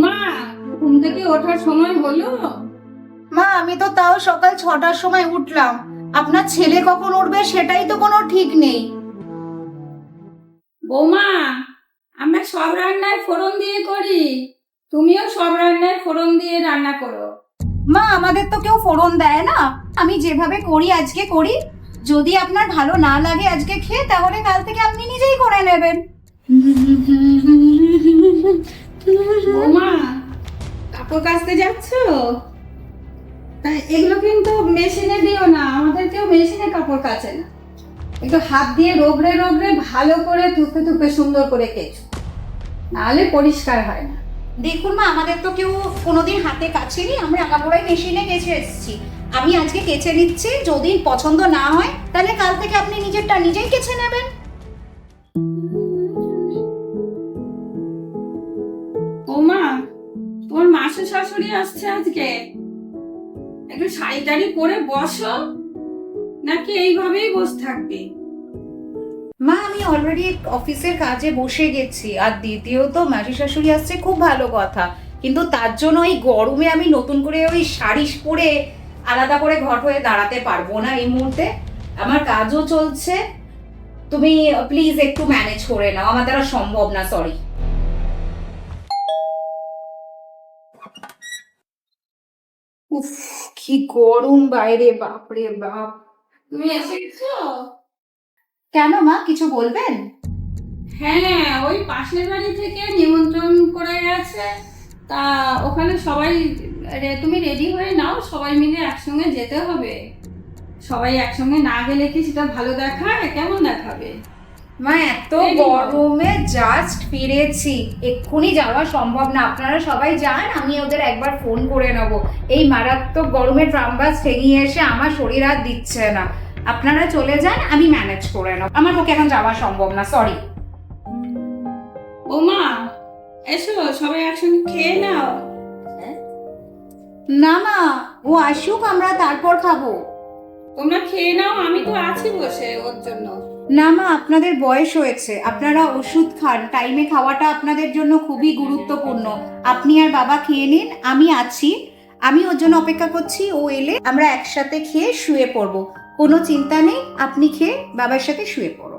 মা, ঘুম থেকে ওঠার সময় হলো? মা, আমি তো তাও সকাল 6টার সময় উঠলাম। আপনার ছেলে কখন উঠবে সেটাই তো কোনো ঠিক নেই। বৌমা, আমরা সব রান্নায় ফোড়ন দিয়ে করি, তুমিও সব রান্নায় ফোড়ন দিয়ে রান্না করো। মা, আমাদের তো কেউ ফোড়ন দেয় না। আমি যেভাবে করি আজকে করি। যদি আপনার ভালো না লাগে আজকে খেয়ে, তাহলে কাল থেকে আপনি নিজেই করে নেবেন। বৌমা, কাপড় কাচতে যাচ্ছ? তা এগুলো কিন্তু মেশিনে দিও না, আমাদের কেউ মেশিনে কাপড় কাচে না। একটু হাত দিয়ে রগড়ে রগড়ে ভালো করে থুপে থুপে সুন্দর করে কেচো, নাহলে পরিষ্কার হয় না। দেখুন মা, আমাদের তো কেউ কোনোদিন হাতে কাচেনি, আমরা কাপড়াই মেশিনে কেচে এসেছি। আমি আজকে কেচে নিচ্ছি, যদি পছন্দ না হয় তাহলে কাল থেকে আপনি নিজেরটা নিজেই কেচে নেবেন। বৌমা, তোমার মাসির শাশুড়ি আসছে আজকে, একটু শাড়ি টাড়ি পরে বসো, নাকি এইভাবেই বসে থাকবে? মা, আমি অলরেডি অফিসের কাজে বসে গেছি। আর দ্বিতীয়ত মাসি শাশুড়ি আসছে খুব ভালো কথা, কিন্তু তার জন্য এই গরমে আমি নতুন করে ওই শাড়ি পরে আলাদা করে ঘর হয়ে দাঁড়াতে পারবো না এই মুহূর্তে। আমার কাজও চলছে। তুমি প্লিজ একটু ম্যানেজ করে নাও, আমার দ্বারা সম্ভব না, সরি। উফ, কি গরম বাইরে, বাপরে বাপ। তুমি এসে গেছো? কেন মা, কিছু বলবেন? হ্যাঁ, ওই পাশের বাড়ি থেকে নিমন্ত্রণ করে গেছে, তা ওখানে সবাই তুমি রেডি হয়ে নাও, সবাই মিলে একসঙ্গে যেতে হবে। সবাই একসঙ্গে না গেলে কি সেটা ভালো দেখায়? কেমন দেখাবে? মা, এত গরমে জাস্ট ফিরেছি, এক্ষুনি যাওয়া সম্ভব না। আপনারা সবাই যান, আমি ওদের একবার ফোন করে নেব। এই মারাত্মক গরমে ট্রাম বাস ঠেঙিয়ে এসে আমার শরীর আর দিচ্ছে না। আপনারা চলে যান, আমি ম্যানেজ করে নেব। আমার পক্ষে এখন যাওয়া সম্ভব না, সরি। ওমা, এসো সবাই একসঙ্গে খেয়ে নাও। না মা, ও আসুক, আমরা তারপর খাবো। তোমরা খেয়ে নাও, আমি তো আছি বসে ওর জন্য। না মা, আপনাদের বয়স হয়েছে, আপনারা ওষুধ খান, টাইমে খাওয়াটা আপনাদের জন্য খুবই গুরুত্বপূর্ণ। আপনি আর বাবা খেয়ে নিন, আমি আছি। আমি ওর জন্য অপেক্ষা করছি, ও এলে আমরা একসাথে খেয়ে শুয়ে পড়বো। কোনো চিন্তা নেই, আপনি খেয়ে বাবার সাথে শুয়ে পড়ো।